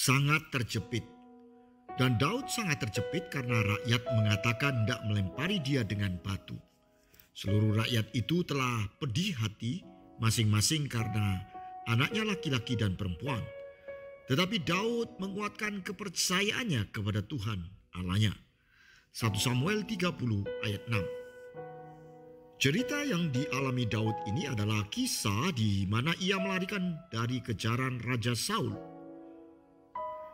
sangat terjepit. Dan Daud sangat terjepit karena rakyat mengatakan tidak melempari dia dengan batu. Seluruh rakyat itu telah pedih hati masing-masing karena anaknya laki-laki dan perempuan. Tetapi Daud menguatkan kepercayaannya kepada Tuhan Allahnya. 1 Samuel 30 ayat 6. Cerita yang dialami Daud ini adalah kisah di mana ia melarikan dari kejaran Raja Saul.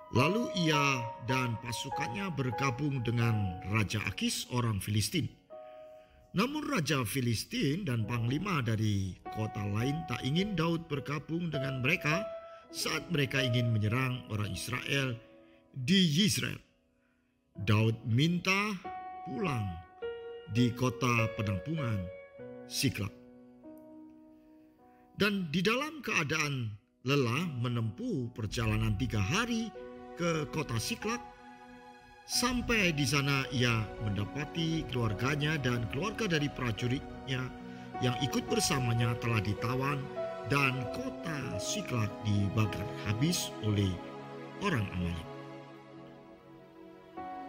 Lalu ia dan pasukannya bergabung dengan Raja Akis orang Filistin. Namun Raja Filistin dan panglima dari kota lain tak ingin Daud bergabung dengan mereka saat mereka ingin menyerang orang Israel di Yizreel. Daud minta pulang di kota penampungan Siklag. Dan di dalam keadaan lelah menempuh perjalanan 3 hari ke kota Siklag, sampai di sana ia mendapati keluarganya dan keluarga dari prajuritnya yang ikut bersamanya telah ditawan dan kota Siklag dibakar habis oleh orang Amalek.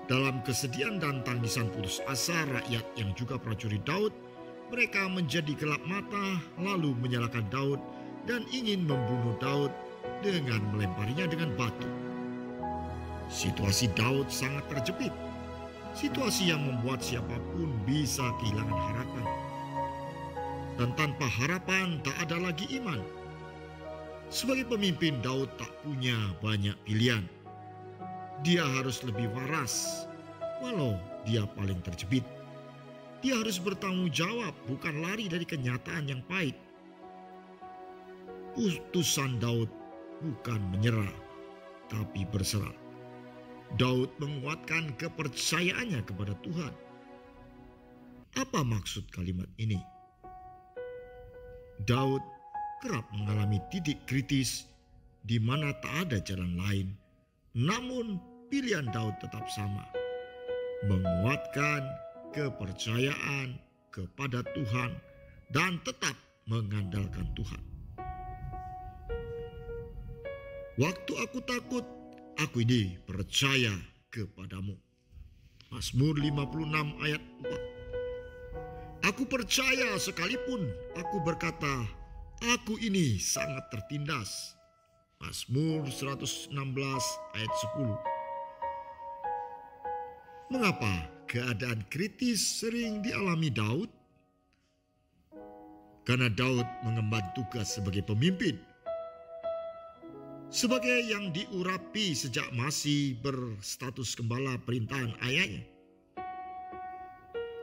Dalam kesedihan dan tangisan putus asa rakyat yang juga prajurit Daud, mereka menjadi gelap mata lalu menyalahkan Daud dan ingin membunuh Daud dengan melemparinya dengan batu. Situasi Daud sangat terjepit. Situasi yang membuat siapapun bisa kehilangan harapan. Dan tanpa harapan tak ada lagi iman. Sebagai pemimpin, Daud tak punya banyak pilihan. Dia harus lebih waras, walau dia paling terjepit. Dia harus bertanggung jawab, bukan lari dari kenyataan yang pahit. Putusan Daud bukan menyerah, tapi berserah. Daud menguatkan kepercayaannya kepada Tuhan. Apa maksud kalimat ini? Daud kerap mengalami titik kritis di mana tak ada jalan lain. Namun pilihan Daud tetap sama. Menguatkan kepercayaan kepada Tuhan dan tetap mengandalkan Tuhan. Waktu aku takut, aku ini percaya kepadamu. Mazmur 56 ayat 4. Aku percaya sekalipun aku berkata, aku ini sangat tertindas. Mazmur 116 ayat 10. Mengapa keadaan kritis sering dialami Daud? Karena Daud mengemban tugas sebagai pemimpin. Sebagai yang diurapi sejak masih berstatus gembala perintahan ayahnya.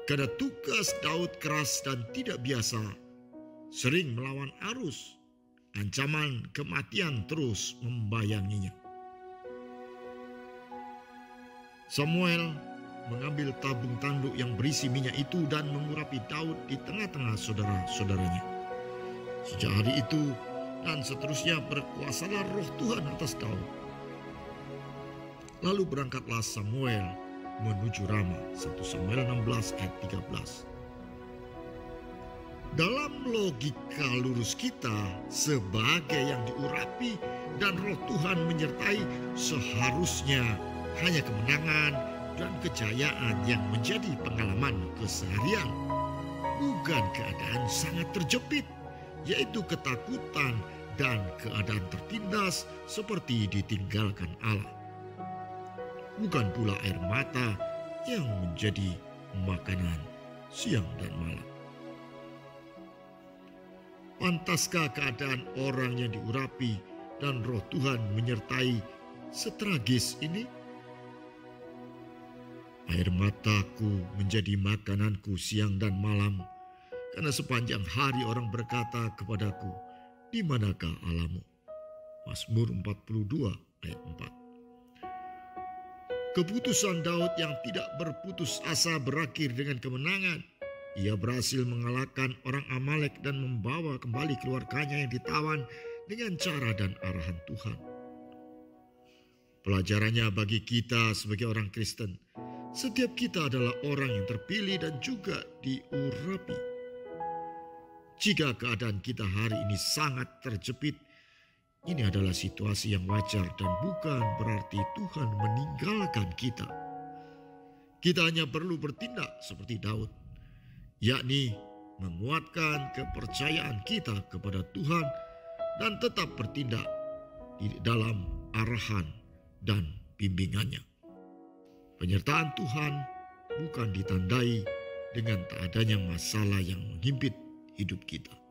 Karena tugas Daud keras dan tidak biasa, sering melawan arus, ancaman kematian terus membayanginya. Samuel mengambil tabung tanduk yang berisi minyak itu dan mengurapi Daud di tengah-tengah saudara-saudaranya. Sejak hari itu dan seterusnya berkuasalah roh Tuhan atas Daud. Lalu berangkatlah Samuel menuju Rama. 1 Samuel 16 ayat 13. Dalam logika lurus kita sebagai yang diurapi dan roh Tuhan menyertai, seharusnya hanya kemenangan dan kejayaan yang menjadi pengalaman keseharian, bukan keadaan sangat terjepit, yaitu ketakutan dan keadaan tertindas seperti ditinggalkan Allah. Bukan pula air mata yang menjadi makanan siang dan malam. Pantaskah keadaan orang yang diurapi dan roh Tuhan menyertai setragis ini? Air mataku menjadi makananku siang dan malam, karena sepanjang hari orang berkata kepadaku, di manakah Allahmu? Mazmur 42 ayat 4. Keputusan Daud yang tidak berputus asa berakhir dengan kemenangan. Ia berhasil mengalahkan orang Amalek dan membawa kembali keluarganya yang ditawan dengan cara dan arahan Tuhan. Pelajarannya bagi kita sebagai orang Kristen, setiap kita adalah orang yang terpilih dan juga diurapi. Jika keadaan kita hari ini sangat terjepit, Ini adalah situasi yang wajar dan bukan berarti Tuhan meninggalkan kita. Kita hanya perlu bertindak seperti Daud, yakni menguatkan kepercayaan kita kepada Tuhan dan tetap bertindak di dalam arahan dan bimbingannya. Penyertaan Tuhan bukan ditandai dengan tak adanya masalah yang menghimpit hidup kita.